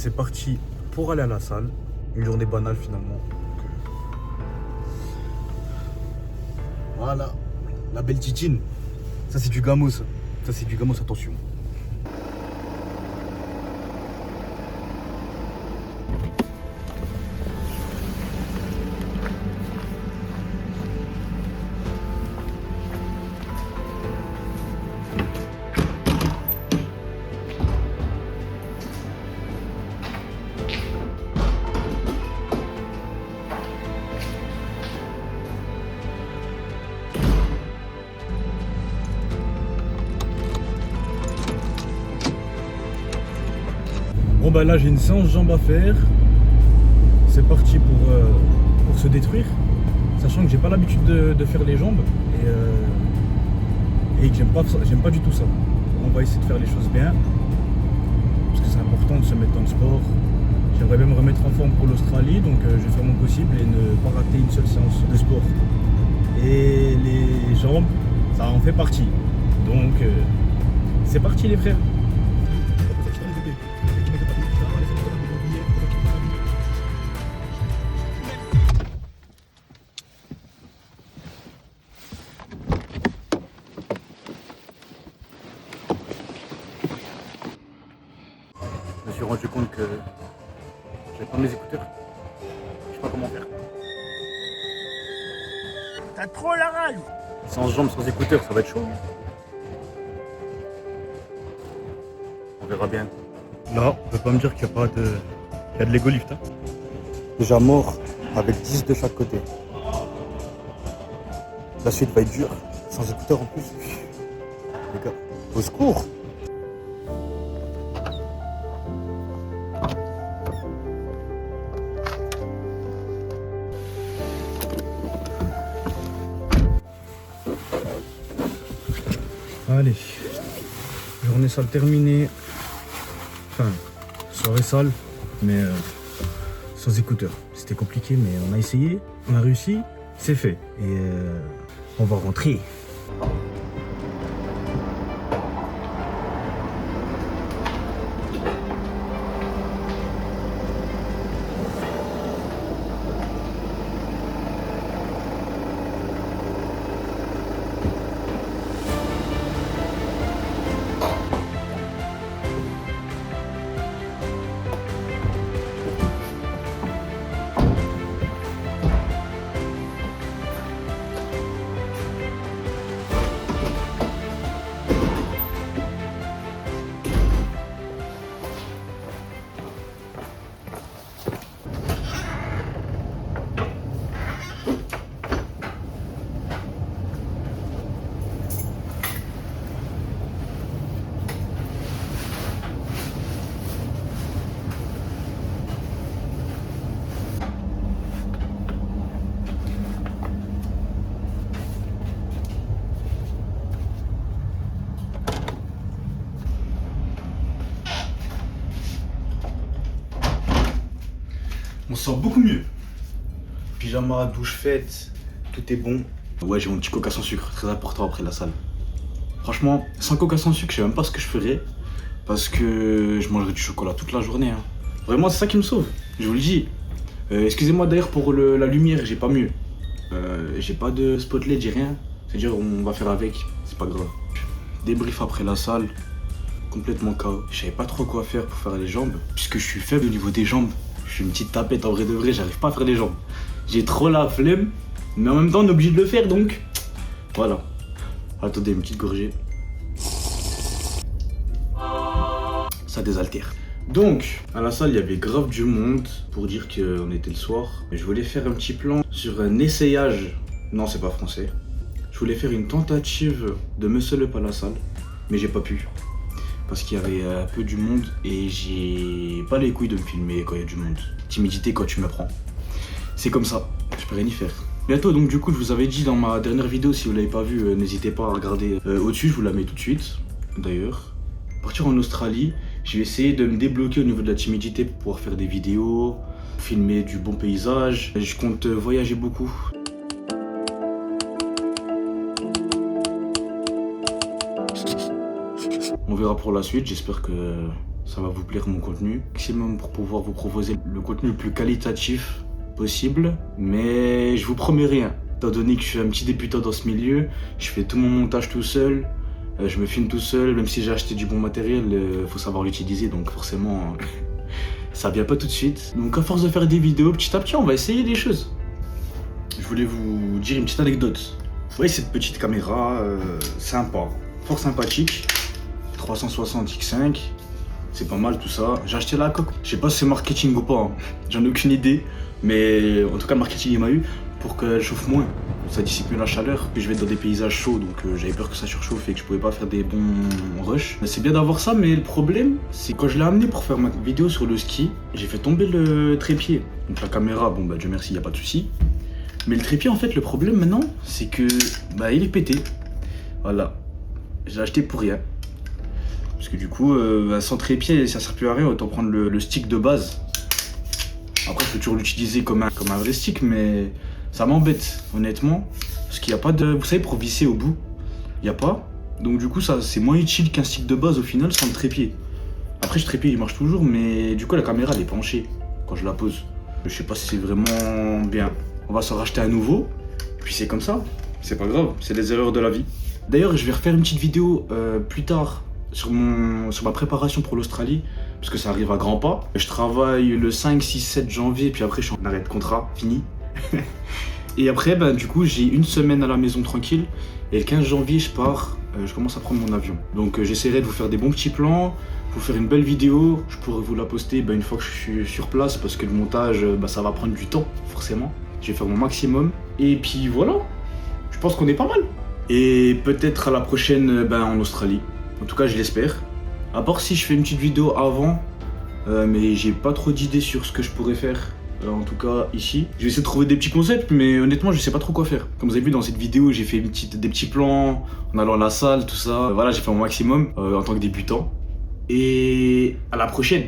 c'est parti pour aller à la salle. Une journée banale finalement. Voilà, la belle titine. Ça c'est du gamos. Ça c'est du gamos, attention. Bon bah là j'ai une séance jambes à faire. C'est parti pour se détruire. Sachant que j'ai pas l'habitude de faire les jambes et que j'aime pas du tout ça. On va essayer de faire les choses bien. Parce que c'est important de se mettre dans le sport. J'aimerais bien me remettre en forme pour l'Australie, donc je vais faire mon possible et ne pas rater une seule séance de sport. Et les jambes, ça en fait partie. Donc c'est parti les frères. Je me suis rendu compte que j'avais pas mes écouteurs. Je sais pas comment faire. T'as trop la rage. Sans jambes, sans écouteurs, ça va être chaud. On verra bien. Là, on peut pas me dire qu'il y a de l'ego lift. Hein. Déjà mort avec 10 de chaque côté. La suite va être dure. Sans écouteurs en plus. Les gars, au secours. Allez, journée sale terminée. Enfin, soirée sale, mais sans écouteurs. C'était compliqué, mais on a essayé, on a réussi, c'est fait. Et on va rentrer. On se sent beaucoup mieux. Pyjama, douche faite, tout est bon. Ouais, j'ai mon petit coca sans sucre, très important après la salle. Franchement, sans coca sans sucre, je sais même pas ce que je ferais. Parce que je mangerais du chocolat toute la journée. Hein. Vraiment, c'est ça qui me sauve, je vous le dis. Excusez-moi d'ailleurs pour la lumière, j'ai pas mieux. J'ai pas de spotlight, j'ai rien. C'est-à-dire, on va faire avec, c'est pas grave. Débrief après la salle, complètement KO. Je savais pas trop quoi faire pour faire les jambes, puisque je suis faible au niveau des jambes. Je suis une petite tapette en vrai de vrai, j'arrive pas à faire les jambes. J'ai trop la flemme, mais en même temps on est obligé de le faire donc. Voilà. Attendez, une petite gorgée. Ça désaltère. Donc, à la salle, il y avait grave du monde pour dire qu'on était le soir. Je voulais faire un petit plan sur un essayage. Non, c'est pas français. Je voulais faire une tentative de muscle up à la salle, mais j'ai pas pu. Parce qu'il y avait un peu du monde et j'ai pas les couilles de me filmer quand il y a du monde. Timidité quand tu me prends. C'est comme ça, je peux rien y faire. Bientôt, donc du coup, je vous avais dit dans ma dernière vidéo, si vous l'avez pas vue, n'hésitez pas à regarder au-dessus, je vous la mets tout de suite. D'ailleurs, partir en Australie, je vais essayer de me débloquer au niveau de la timidité pour pouvoir faire des vidéos, filmer du bon paysage. Je compte voyager beaucoup. On verra pour la suite, j'espère que ça va vous plaire mon contenu. Maximum pour pouvoir vous proposer le contenu le plus qualitatif possible, mais je vous promets rien. Étant donné que je suis un petit débutant dans ce milieu, je fais tout mon montage tout seul, je me filme tout seul, même si j'ai acheté du bon matériel, faut savoir l'utiliser, donc forcément ça vient pas tout de suite. Donc à force de faire des vidéos, petit à petit on va essayer des choses. Je voulais vous dire une petite anecdote. Vous voyez cette petite caméra sympa, fort sympathique, 360 X5, c'est pas mal tout ça. J'ai acheté la coque, je sais pas si c'est marketing ou pas, hein. J'en ai aucune idée, mais en tout cas le marketing il m'a eu pour qu'elle chauffe moins, ça dissipe la chaleur. Puis je vais être dans des paysages chauds, donc j'avais peur que ça surchauffe et que je pouvais pas faire des bons rushs. C'est bien d'avoir ça, mais le problème c'est quand je l'ai amené pour faire ma vidéo sur le ski, j'ai fait tomber le trépied. Donc la caméra, bon bah Dieu merci, y a pas de souci. Mais le trépied en fait, le problème maintenant, c'est que bah il est pété. Voilà, j'ai acheté pour rien. Parce que du coup, sans trépied, ça sert plus à rien, autant prendre le stick de base. Après, je peux toujours l'utiliser comme un vrai stick, mais ça m'embête, honnêtement. Parce qu'il n'y a pas de... Vous savez, pour visser au bout, il n'y a pas. Donc du coup, ça c'est moins utile qu'un stick de base au final, sans le trépied. Après, ce trépied, il marche toujours, mais du coup, la caméra, elle est penchée quand je la pose. Je sais pas si c'est vraiment bien. On va s'en racheter un nouveau, puis c'est comme ça. C'est pas grave, c'est les erreurs de la vie. D'ailleurs, je vais refaire une petite vidéo plus tard sur ma préparation pour l'Australie, parce que ça arrive à grands pas. Je travaille le 5, 6, 7 janvier, puis après je suis en arrêt de contrat, fini. Et après, ben, du coup, j'ai une semaine à la maison tranquille, et le 15 janvier, je pars, je commence à prendre mon avion. Donc j'essaierai de vous faire des bons petits plans, vous faire une belle vidéo. Je pourrai vous la poster une fois que je suis sur place, parce que le montage, ça va prendre du temps, forcément. Je vais faire mon maximum, et puis voilà, je pense qu'on est pas mal. Et peut-être à la prochaine en Australie. En tout cas, je l'espère. À part si je fais une petite vidéo avant, mais j'ai pas trop d'idées sur ce que je pourrais faire. En tout cas, ici. Je vais essayer de trouver des petits concepts, mais honnêtement, je sais pas trop quoi faire. Comme vous avez vu dans cette vidéo, j'ai fait des petits plans en allant à la salle, tout ça. Voilà, j'ai fait mon maximum en tant que débutant. Et à la prochaine.